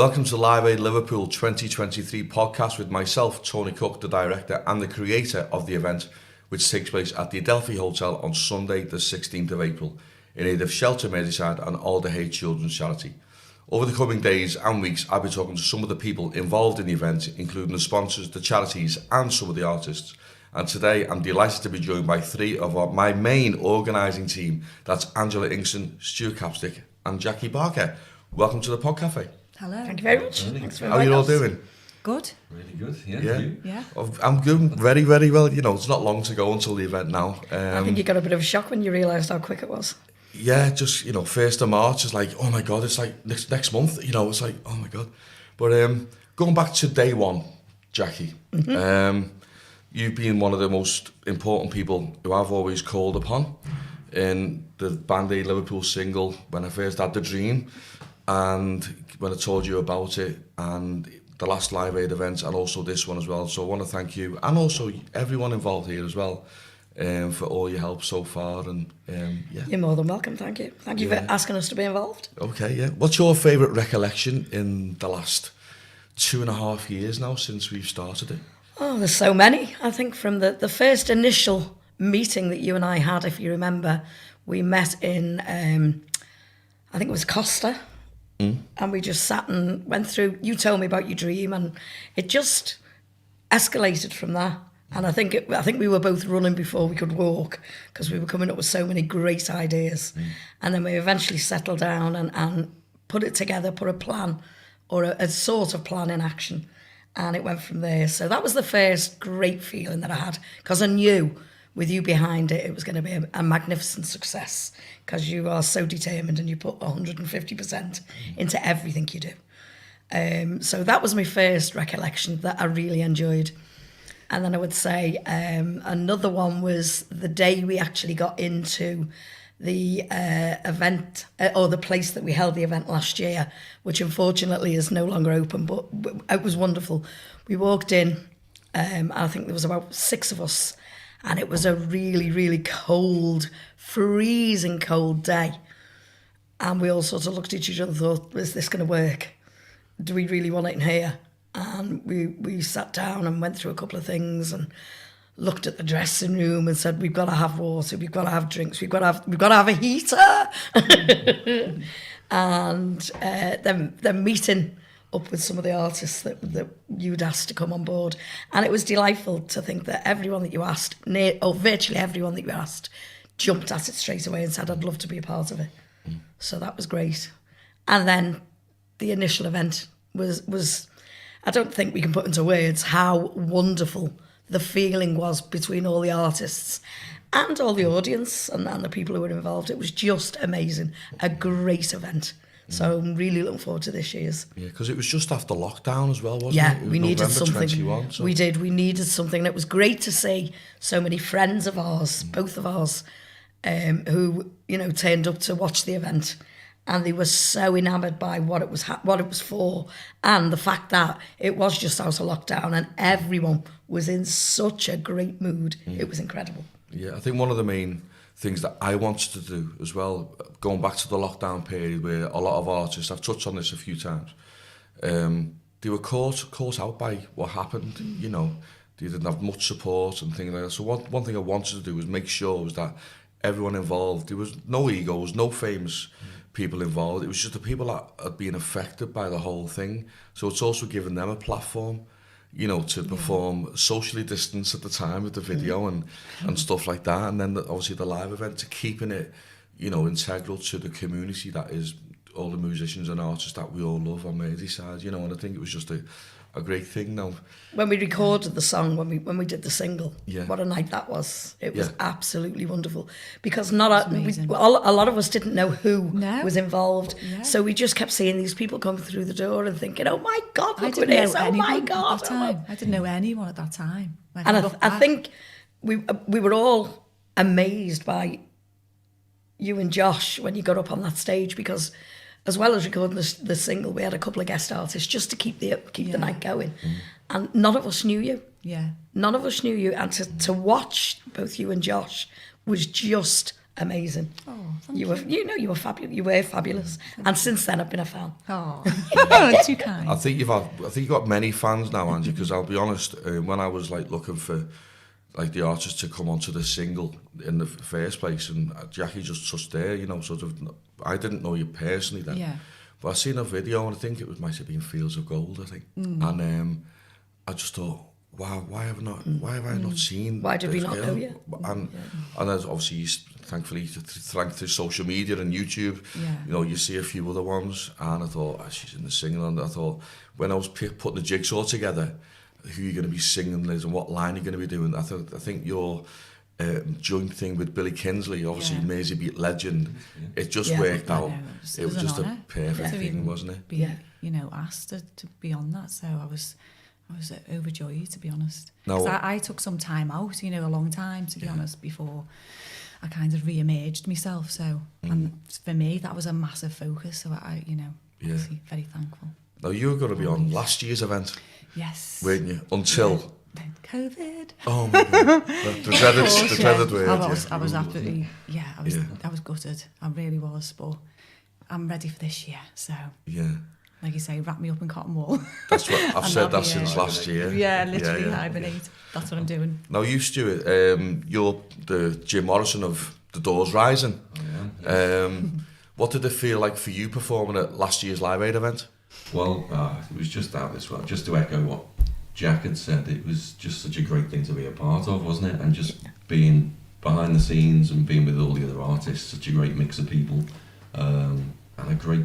Welcome to Live Aid Liverpool 2023 podcast with myself, Tony Cook, the director and the creator of the event, which takes place at the Adelphi Hotel on Sunday the 16th of April in aid of Shelter Merseyside and Alder Hey Children's Charity. Over the coming days and weeks, I'll be talking to some of the people involved in the event, including the sponsors, the charities and some of the artists. And today I'm delighted to be joined by three of my main organising team. That's Angela Inkson, Stuart Capstick and Jackie Barker. Welcome to the Podcafe. Hello. Thank you very much. Thanks for How are you all doing? Good. Really good, yeah. Yeah. I'm doing very, very well. You know, it's not long to go until the event now. I think you got a bit of a shock when you realised how quick it was. Yeah, just, 1st of March is like, oh my God, it's like next month, it's like, oh my God. But going back to day one, Jackie, you've been one of the most important people who I've always called upon in the Band Aid Liverpool single when I first had the dream and when I told you about it and the last Live Aid event and also this one as well. So I want to thank you and also everyone involved here as well for all your help so far. And yeah. You're more than welcome, thank you. Thank you for asking us to be involved. Okay, yeah. What's your favourite recollection in the last 2.5 years now since we've started it? Oh, there's so many. I think from the first initial meeting that you and I had, if you remember, we met in, I think it was Costa. And we just sat and went through, you told me about your dream and it just escalated from that. And I think we were both running before we could walk because we were coming up with so many great ideas. And then we eventually settled down and put it together, put a plan or a sort of plan in action. And it went from there. So that was the first great feeling that I had because I knew with you behind it, it was going to be a magnificent success because you are so determined and you put 150% into everything you do. So that was my first recollection that I really enjoyed. And then I would say another one was the day we actually got into the event or the place that we held the event last year, which unfortunately is no longer open, but it was wonderful. We walked in, I think there was about 6 of us, and it was a really, really cold, freezing cold day. And we all sort of looked at each other and thought, is this going to work? Do we really want it in here? And we sat down and went through a couple of things and looked at the dressing room and said, we've got to have water, we've got to have drinks, we've got to have a heater. And then meeting up with some of the artists that you'd asked to come on board. And it was delightful to think that everyone that you asked, or virtually everyone that you asked, jumped at it straight away and said, I'd love to be a part of it. So that was great. And then the initial event was I don't think we can put into words how wonderful the feeling was between all the artists and all the audience and the people who were involved. It was just amazing. A great event. So I'm really looking forward to this year's. Yeah, because it was just after lockdown as well, wasn't it? Yeah, It we was needed November something. 21, so. We did. We needed something. And it was great to see so many friends of ours, both of ours, who turned up to watch the event, and they were so enamoured by what it was for, and the fact that it was just out of lockdown, and everyone was in such a great mood. It was incredible. Yeah, I think one of the main things that I wanted to do as well, going back to the lockdown period where a lot of artists, I've touched on this a few times, they were caught out by what happened, they didn't have much support and things like that. So one thing I wanted to do was make sure was that everyone involved, there was no egos, no famous people involved, it was just the people that had been affected by the whole thing. So it's also given them a platform, to perform socially distanced at the time with the video and stuff like that. And then obviously the live event, to keeping it, integral to the community that is all the musicians and artists that we all love on Merseyside, and I think it was just a great thing now. When we recorded the song, when we did the single, yeah. What a night that was. It was absolutely wonderful because a lot of us didn't know who was involved. Yeah. So we just kept seeing these people coming through the door and thinking, oh my God, look at this, oh my God. At that time. I didn't know anyone at that time. And I think we were all amazed by you and Josh when you got up on that stage, because as well as recording the single, we had a couple of guest artists just to keep the night going. And none of us knew you. Yeah. None of us knew you. And to watch both you and Josh was just amazing. Oh, thank You were fabulous. You were fabulous. And since then, I've been a fan. Oh, too kind. I think you've got many fans now, Angie. Because I'll be honest, when I was like looking for like the artist to come onto the single in the first place, and Jackie just touched there, sort of. I didn't know you personally then, Yeah. but I seen a video and I think might have been Fields of Gold, I think, and I just thought, wow, why have I not seen? Why did we this not girl? know you? And there's obviously, thankfully, thanks to social media and YouTube, you see a few other ones, and I thought, she's in the singing, and I thought, when I was putting the jigsaw together, who you're going to be singing, Liz, and what line you're going to be doing, I think your joint thing with Billy Kinsley, obviously Maisie Beat legend, it just worked out. It was just a perfect thing, wasn't it? Be asked to be on that, so I was overjoyed, to be honest. No, I took some time out, a long time, to be honest, before I kind of re-emerged myself. So, and for me, that was a massive focus. So obviously very thankful. Now you were going to be on last year's event, yes, weren't you? Until COVID. Oh my God, the dreaded word. I was absolutely I was gutted. I really was, but I'm ready for this year. So like you say, wrap me up in cotton wool. That's what I've said that since last year. Yeah, literally hibernate. That's what I'm doing. Now you, Stuart, you're the Jim Morrison of The Doors Rising. What did it feel like for you performing at last year's Live Aid event? Well, it was just out this way. Just to echo what Jack had said, it was just such a great thing to be a part of, wasn't it? And just being behind the scenes and being with all the other artists, such a great mix of people, and a great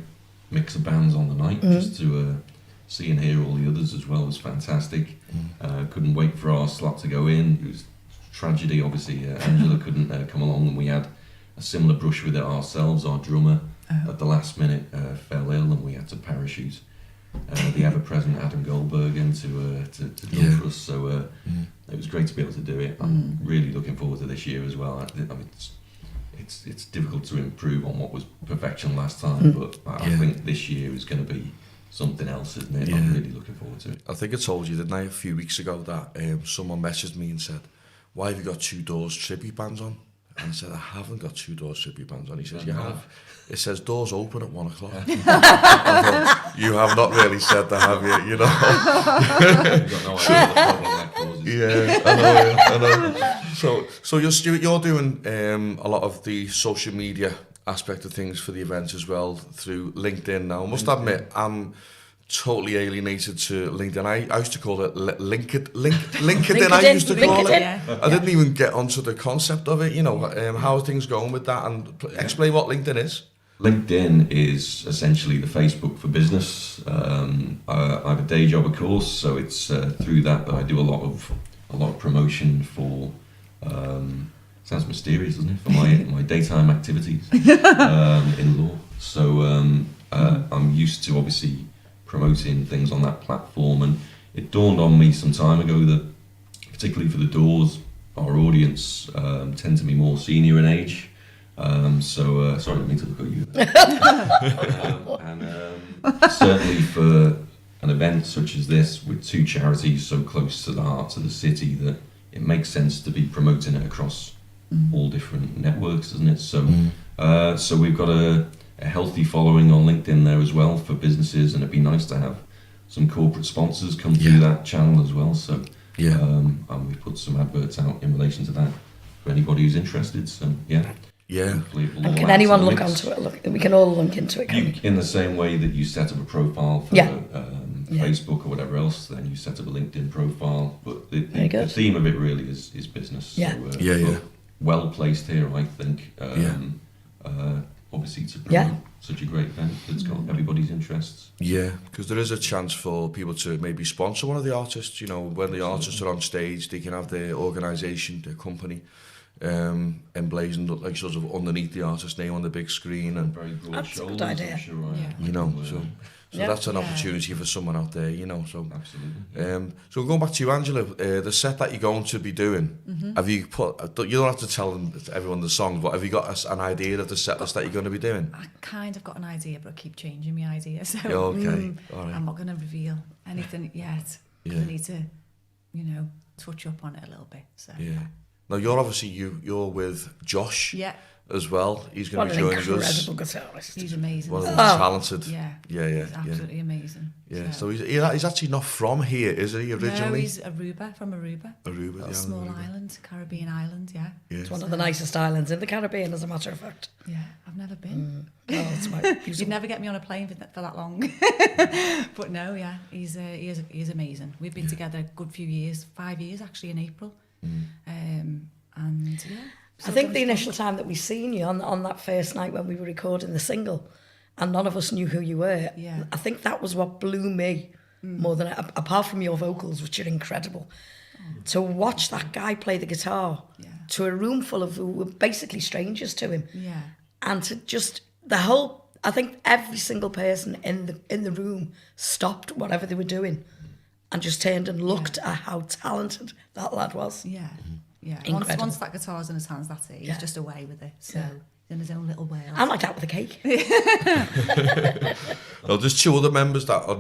mix of bands on the night. Just to see and hear all the others as well was fantastic. Couldn't wait for our slot to go in. It was tragedy, obviously. Angela couldn't come along, and we had a similar brush with it ourselves. Our drummer at the last minute fell ill, and we had to parachute the ever-present Adam Goldberg in to do for us. So it was great to be able to do it. I'm really looking forward to this year as well. I mean, it's difficult to improve on what was perfection last time, but I think this year is going to be something else, isn't it? I'm really looking forward to it. I think I told you, didn't I, a few weeks ago that someone messaged me and said, "Why have you got Two Doors tribute bands on?" And I said, "I haven't got Two Doors tribute bands on." He says, "You have." It says doors open at 1 o'clock. I thought, you have not really said that, have you? You've got no idea the problem that causes. Yeah, I know. So you're Stuart, you're doing a lot of the social media aspect of things for the event as well through LinkedIn now. I must admit, I'm totally alienated to LinkedIn. I used to call it LinkedIn. I used to call it. I didn't even get onto the concept of it. How are things going with that? And explain what LinkedIn is. LinkedIn is essentially the Facebook for business. I have a day job, of course, so it's through that I do a lot of promotion for. Sounds mysterious, doesn't it? For my daytime activities in law. So I'm used to obviously promoting things on that platform, and it dawned on me some time ago that, particularly for the Doors, our audience tend to be more senior in age. Sorry, I didn't mean to look at you. Certainly for an event such as this, with two charities so close to the heart of the city, that it makes sense to be promoting it across all different networks, doesn't it? So we've got a healthy following on LinkedIn there as well for businesses, and it'd be nice to have some corporate sponsors come through that channel as well. So and we've put some adverts out in relation to that for anybody who's interested. So And can anyone look onto it? We can all link into it. In the same way that you set up a profile for Facebook or whatever else, then you set up a LinkedIn profile. But the theme of it really is business. So, well placed here, I think. Obviously to promote such a great event that's got everybody's interests. Yeah, because there is a chance for people to maybe sponsor one of the artists. When the artists are on stage, they can have their organisation, their company, emblazoned like sort of underneath the artist's name on the big screen, and very broad that's shoulders, a good idea. I'm sure, so that's an opportunity for someone out there, so absolutely. So going back to you, Angela, the set that you're going to be doing, have you you don't have to tell everyone the song, but have you got an idea of the set list that you're going to be doing? I kind of got an idea, but I keep changing my idea, so all right. I'm not going to reveal anything yet. I need to touch up on it a little bit. So now you're obviously you're with Josh, as well. He's going What to be an joining us. incredible guitarist. He's amazing. One of the isn't he? most talented. Yeah. Yeah. He's absolutely amazing. Yeah. So he's actually not from here, is he? Originally. No, he's Aruba, from Aruba. Aruba, Little yeah. small Aruba. island, Caribbean island. Yeah. It's one of the nicest islands in the Caribbean, as a matter of fact. Yeah, I've never been. Oh, it's my You'd never get me on a plane for that long. But no, yeah, he's amazing. We've been together a good few years, 5 years actually in April. And yeah. I think the initial time that we seen you on that first night when we were recording the single, and none of us knew who you were. Yeah. I think that was what blew me more than apart from your vocals, which are incredible. To watch that guy play the guitar to a room full of who were basically strangers to him, and to just I think every single person in the room stopped whatever they were doing, and just turned and looked at how talented that lad was. Yeah. Yeah. Once that guitar's in his hands, that's it. He's just away with it. So he's in his own little world. I'm like that with a cake. No, there's two other members that are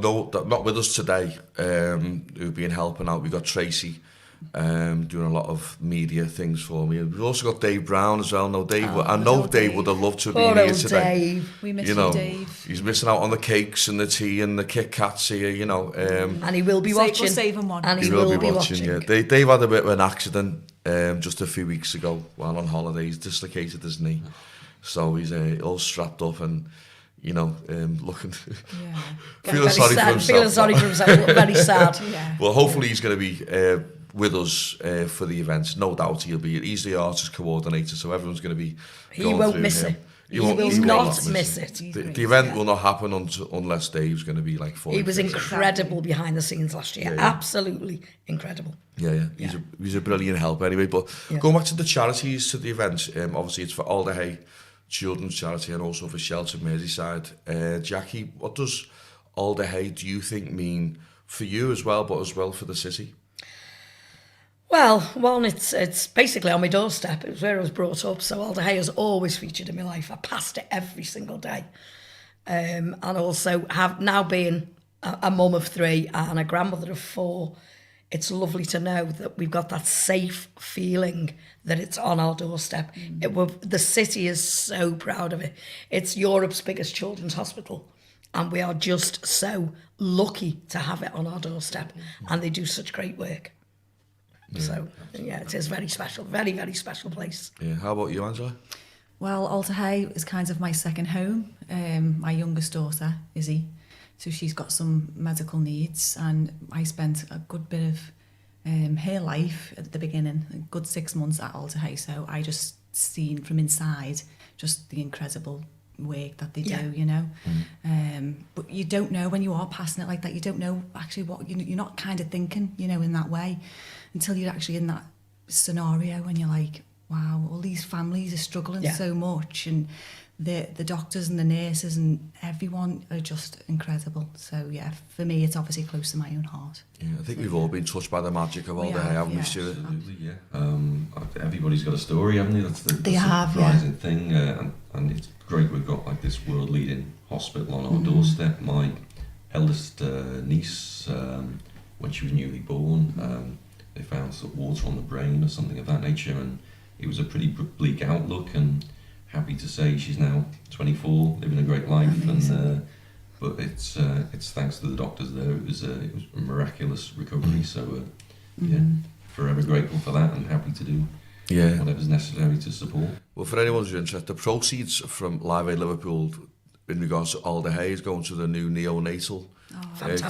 not with us today, who've been helping out. We've got Tracy, doing a lot of media things for me. We've also got Dave Brown as well. No, Dave. I know Dave would have loved to have been here today. Dave. We miss you, Dave. He's missing out on the cakes and the tea and the Kit Kats here, And he will be watching. We'll save him one. And he will be watching. Yeah, Dave had a bit of an accident just a few weeks ago while on holiday. He's dislocated his knee, so he's all strapped up and looking, feeling sorry for himself. Feeling sorry for himself. Very sad. Yeah. Well, hopefully he's going to be with us for the event. No doubt he'll be. He's the artist coordinator, so everyone's going to be. He won't miss it. He will not miss it. The event will not happen unless Dave's going to be like 40. He was incredible behind the scenes last year. Absolutely incredible. Yeah. He's a brilliant help anyway. But going back to the charities, to the event, obviously it's for Alderhay Children's Charity and also for Shelter Merseyside. Jackie, what does Alderhay, do you think, mean for you as well, but as well for the city? Well, one, it's basically on my doorstep. It was where I was brought up, so Alderhay has always featured in my life. I passed it every single day. And also have now being a mum of 3 and a grandmother of 4, it's lovely to know that we've got that safe feeling that it's on our doorstep. The city is so proud of it. It's Europe's biggest children's hospital, and we are just so lucky to have it on our doorstep, and they do such great work. So, it is very special, very, very special place. Yeah. How about you, Angela? Well, Alderhay is kind of my second home. My youngest daughter, Izzy, so she's got some medical needs, and I spent a good bit of her life at the beginning, a good 6 months at Alderhay, so I just seen from inside just the incredible work that they do, but you don't know when you are passing it like that. You don't know actually what you're not kind of thinking, in that way, until you're actually in that scenario and you're like, wow, all these families are struggling so much, and the doctors and the nurses and everyone are just incredible. So for me, it's obviously close to my own heart. Yeah, I think we've all been touched by the magic of Alderhay, haven't we, Stuart? Absolutely, yeah. Everybody's got a story, haven't they? That's the surprising thing, and it's great we've got like this world-leading hospital on our doorstep. My eldest niece, when she was newly born, they found sort of water on the brain or something of that nature, and it was a pretty bleak outlook, and happy to say she's now 24, living a great life. And but it's thanks to the doctors there. It was a miraculous recovery. So forever grateful for that, and happy to do whatever's necessary to support. Well, for anyone who's interested, the proceeds from Live Aid Liverpool in regards to Alderhay is going to the new neonatal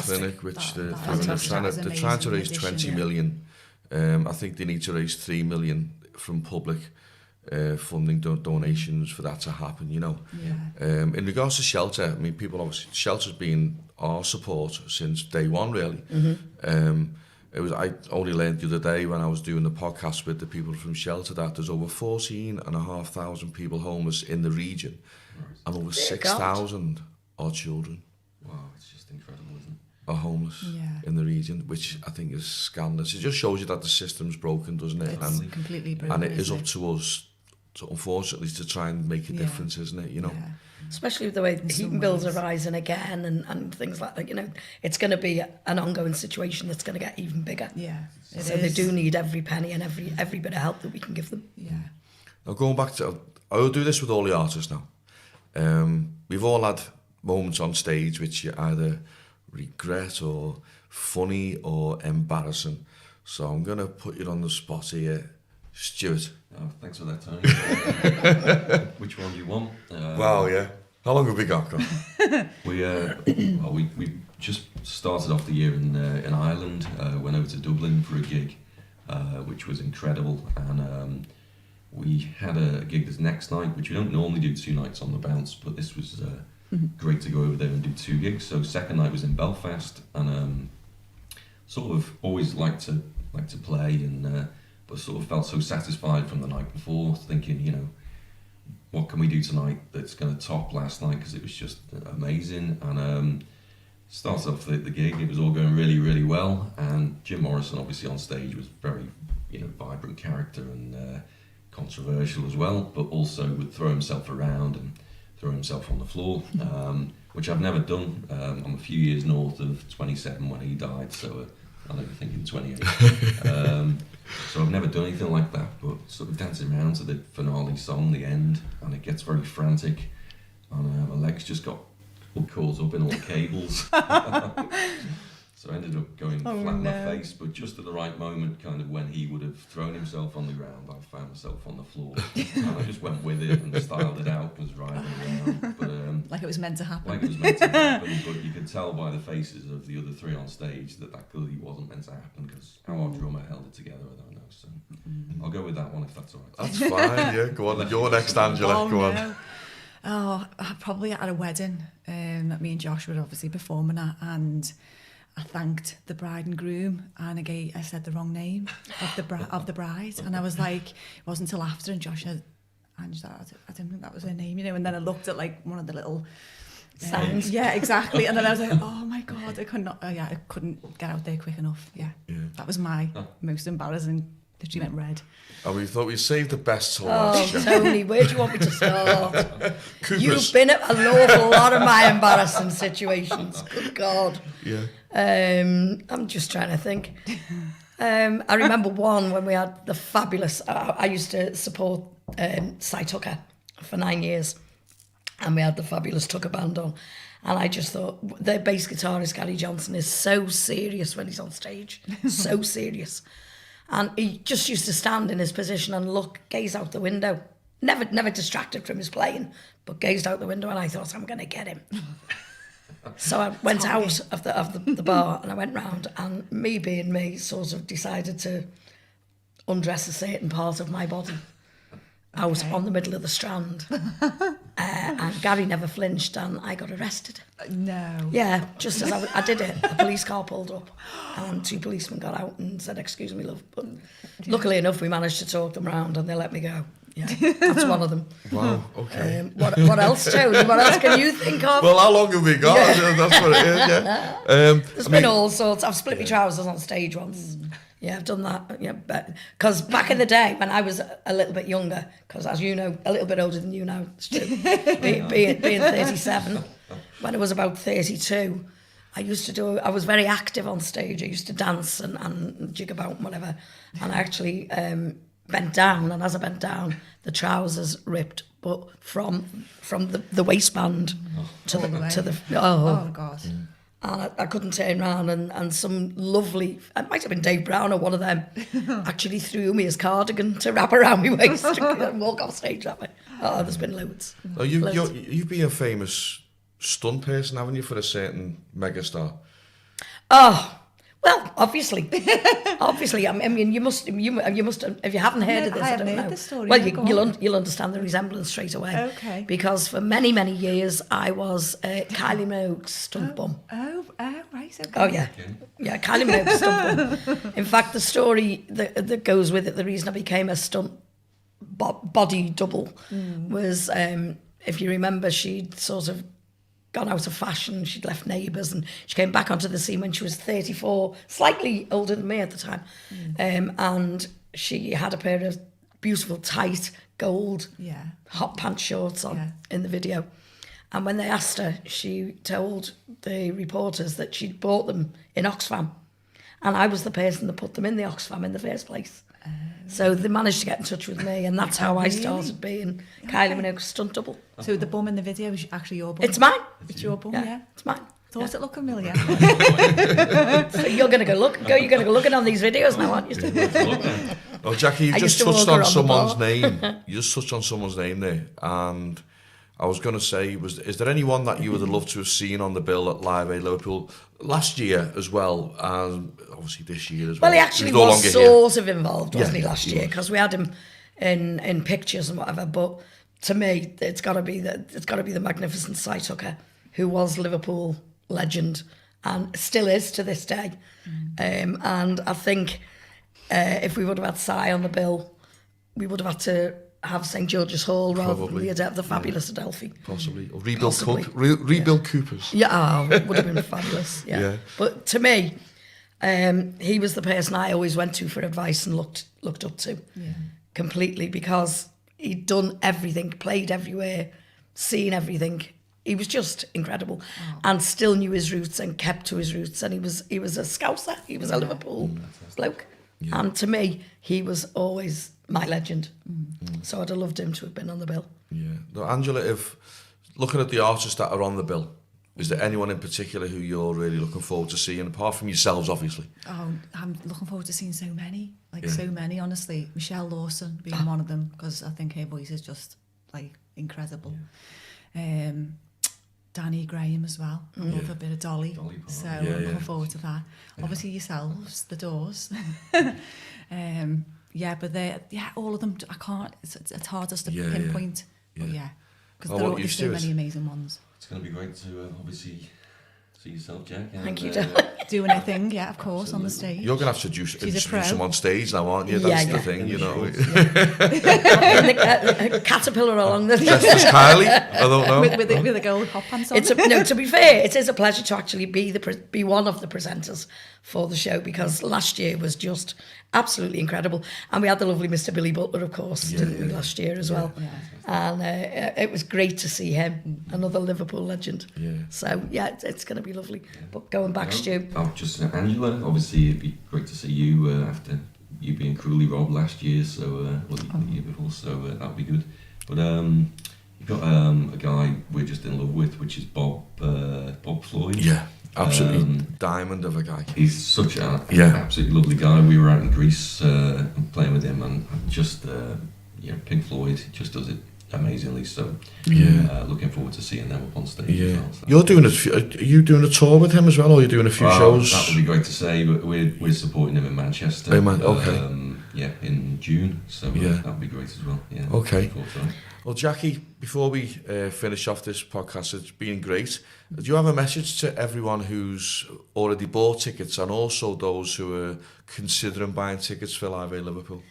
clinic, which they're trying to raise 20 million. I think they need to raise 3 million from public funding donations for that to happen, In regards to Shelter, I mean, people obviously, Shelter's been our support since day one, really. I only learned the other day when I was doing the podcast with the people from Shelter that there's over 14,500 people homeless in the region, and over 6,000 are children. Wow, it's just incredible, isn't it? Are homeless in the region, which I think is scandalous. It just shows you that the system's broken, doesn't it? It's completely broken. And it is up to us, unfortunately, to try and make a difference, isn't it? Especially with the way heating bills are rising again and things like that. It's going to be an ongoing situation that's going to get even bigger. Yeah, so they do need every penny and every bit of help that we can give them. Yeah. Now, going back to, I will do this with all the artists now. We've all had moments on stage which you either regret or funny or embarrassing. So I'm going to put you on the spot here. Stuart. Oh, thanks for that, Tony. Which one do you want? Wow, yeah. How long have we got? We just started off the year in Ireland. Went over to Dublin for a gig, which was incredible. And we had a gig this next night, which we don't normally do 2 nights on the bounce, but this was great to go over there and do 2 gigs. So second night was in Belfast, and sort of always liked to play, and but sort of felt so satisfied from the night before, thinking, you know, what can we do tonight that's going to top last night, because it was just amazing. And started off the gig, it was all going really, really well, and Jim Morrison obviously on stage was very, you know, vibrant character and controversial as well, but also would throw himself around and throw himself on the floor, which I've never done. I'm a few years north of 27 when he died, so I'm never thinking 28. So I've never done anything like that, but sort of dancing around to the finale song, the end, and it gets very frantic, and my legs just got caught up in all the cables. So I ended up going flat on my face, but just at the right moment, kind of when he would have thrown himself on the ground, I found myself on the floor. And I just went with it and styled it out, was riding around. But, like it was meant to happen. Like it was meant to happen, but you could tell by the faces of the other 3 on stage that clearly wasn't meant to happen, because how our drummer held it together, I don't know. So I'll go with that one if that's all right. That's fine, yeah. Go on, you're next, Angela. Go on. Oh, probably at a wedding that me and Josh were obviously performing at, and I thanked the bride and groom, and I said the wrong name of the bride, and I was like, it wasn't until after, and Josh said, Angela, I didn't think that was her name, you know, and then I looked at like one of the little signs. Yeah, exactly, and then I was like, oh my God, I couldn't get out there quick enough. Yeah. That was my most embarrassing. Literally went red. And we thought we'd save the best till last. Oh, Tony, where do you want me to start? You've been at an awful lot of my embarrassing situations. Good God. Yeah. I'm just trying to think. I remember one when we had the fabulous... I used to support Cy Tucker for 9 years, and we had the fabulous Tucker band on. And I just thought, their bass guitarist, Gary Johnson, is so serious when he's on stage. So serious. And he just used to stand in his position and gaze out the window. Never distracted from his playing, but gazed out the window, and I thought, I'm going to get him. So I went out of the bar, and I went round, and me being me, sort of decided to undress a certain part of my body out on the middle of the Strand. And Gary never flinched, and I got arrested. No. Yeah, just as I did it, a police car pulled up, and 2 policemen got out and said, excuse me, love. But luckily enough, we managed to talk them round, and they let me go. Yeah, that's one of them. Wow, okay. What else, Tony? What else can you think of? Well, how long have we got? Yeah. That's what it is, yeah. There's been all sorts. I've split my trousers on stage once. Yeah, I've done that. Yeah, because back in the day when I was a little bit younger, because as you know, a little bit older than you now, Stu, being 37, when I was about 32, I was very active on stage. I used to dance and jig about and whatever. And I actually bent down, and as I bent down, the trousers ripped, but from the waistband to the oh God. And I couldn't turn around, and some lovely, it might have been Dave Brown or one of them, actually threw me his cardigan to wrap around my waist and walk off stage that way. Oh, there's been loads. Oh, you've been a famous stunt person, haven't you, for a certain megastar? Oh, well, obviously. I mean, you must. If you haven't heard of this, I don't know. The story. Well, you'll understand the resemblance straight away. Okay. Because for many, many years, I was Kylie Minogue's stunt bum. Oh, right. Okay. Oh yeah, Kylie Minogue's stunt bum. In fact, the story that goes with it, the reason I became a stunt body double was, if you remember, she'd sort of gone out of fashion. She'd left Neighbours, and she came back onto the scene when she was 34, slightly older than me at the time. And she had a pair of beautiful tight gold hot pants shorts on in the video. And when they asked her, she told the reporters that she'd bought them in Oxfam, and I was the person that put them in the Oxfam in the first place. So they managed to get in touch with me, and that's how I started being Kylie Minogue's stunt double. So the bum in the video is actually your bum? It's mine. It's your bum, yeah. It's mine. Thought it looked familiar. So you're going to go look. You're going to go looking on these videos now, aren't you? Oh, Jackie, you I just used to touched walk on around the someone's bar. name. You just touched on someone's name there, and I was going to say, is there anyone that you would have loved to have seen on the bill at Live Aid Liverpool last year as well, and obviously this year as well? Well, he actually He's no was longer here. sort of involved, wasn't Yeah, he, last he year? was. Because we had him in pictures and whatever. But to me, it's got to be the magnificent Cy Tucker, who was Liverpool legend and still is to this day. And I think if we would have had Cy on the bill, we would have had to have St George's Hall rather than the fabulous Adelphi. Possibly. Or rebuild, Possibly. rebuild Coopers. Yeah, it would have been fabulous. Yeah. Yeah. But to me, he was the person I always went to for advice and looked up to completely, because he'd done everything, played everywhere, seen everything. He was just incredible, and still knew his roots and kept to his roots. And he was a Scouser. He was a Liverpool bloke, and to me, he was always my legend. So I'd have loved him to have been on the bill. Yeah. No, Angela, if looking at the artists that are on the bill, is there anyone in particular who you're really looking forward to seeing, apart from yourselves, obviously? Oh, I'm looking forward to seeing so many, Yeah. so many, honestly. Michelle Lawson being one of them, because I think her voice is just, incredible. Danny Graham as well. I love a bit of Dolly. So I'm looking forward to that. Obviously yourselves, the Doors. But all of them, I can't, it's hardest to pinpoint. But because there's so many amazing ones. It's going to be great to obviously see yourself, Jack. And, Thank you, Doing a thing, of course, on the stage. You're going to have to introduce them on stage now, aren't you? That's the thing, you know. In the caterpillar along the... Just as Kylie, I don't know. With a gold hot pants on. To be fair, it is a pleasure to actually be one of the presenters for the show, because last year was just absolutely incredible, and we had the lovely Mr. Billy Butler, of course, didn't we, last year as well? And it was great to see him, another Liverpool legend. So it's going to be lovely. But going back, Stu. Just Angela, obviously it'd be great to see you after you being cruelly robbed last year, so the year before, so that'd be good. But you've got a guy we're just in love with, which is Bob Floyd. Yeah, absolutely diamond of a guy. He's such an absolutely lovely guy. We were out in Greece playing with him, and just Pink Floyd just does it amazingly. So looking forward to seeing them up on stage as well. So. Are you doing a tour with him as well, or are you doing a few shows? That would be great to say, but we're supporting him in Manchester. In June, so that would be great as well. Yeah. Okay. Well, Jackie, before we finish off this podcast, it's been great. Do you have a message to everyone who's already bought tickets, and also those who are considering buying tickets for Live Aid Liverpool?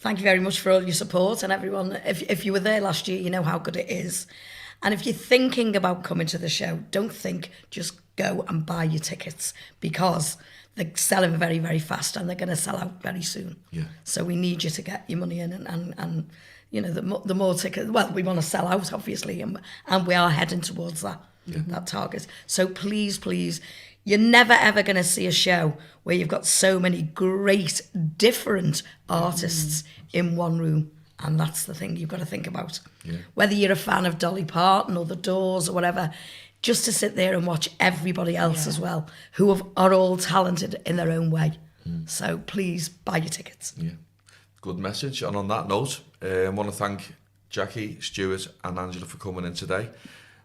Thank you very much for all your support, and everyone, if you were there last year, you know how good it is. And if you're thinking about coming to the show, don't think, just go and buy your tickets, because they're selling very, very fast, and they're going to sell out very soon. Yeah. So we need you to get your money in, and you know, the more tickets, well, we want to sell out, obviously, and we are heading towards that target. So please, you're never ever going to see a show where you've got so many great different artists in one room, and that's the thing you've got to think about. Yeah. Whether you're a fan of Dolly Parton or the Doors or whatever, just to sit there and watch everybody else as well, who are all talented in their own way. So please buy your tickets. Yeah, good message. And on that note, I want to thank Jackie, Stuart and Angela for coming in today.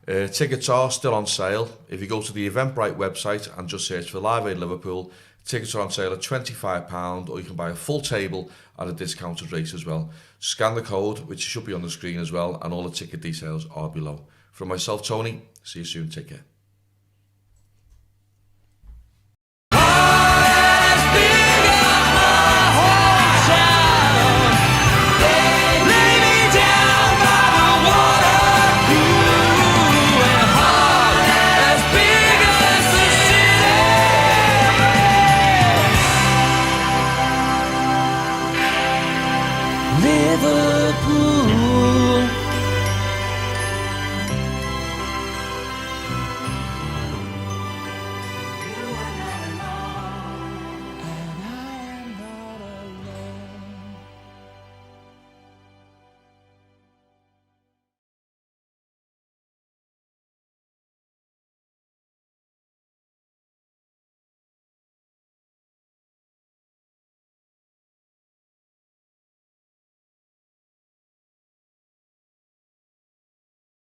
Tickets are still on sale. If you go to the Eventbrite website and just search for Live Aid Liverpool, tickets are on sale at £25, or you can buy a full table at a discounted rate as well. Scan the code, which should be on the screen as well, and all the ticket details are below. From myself, Tony, see you soon. Take care.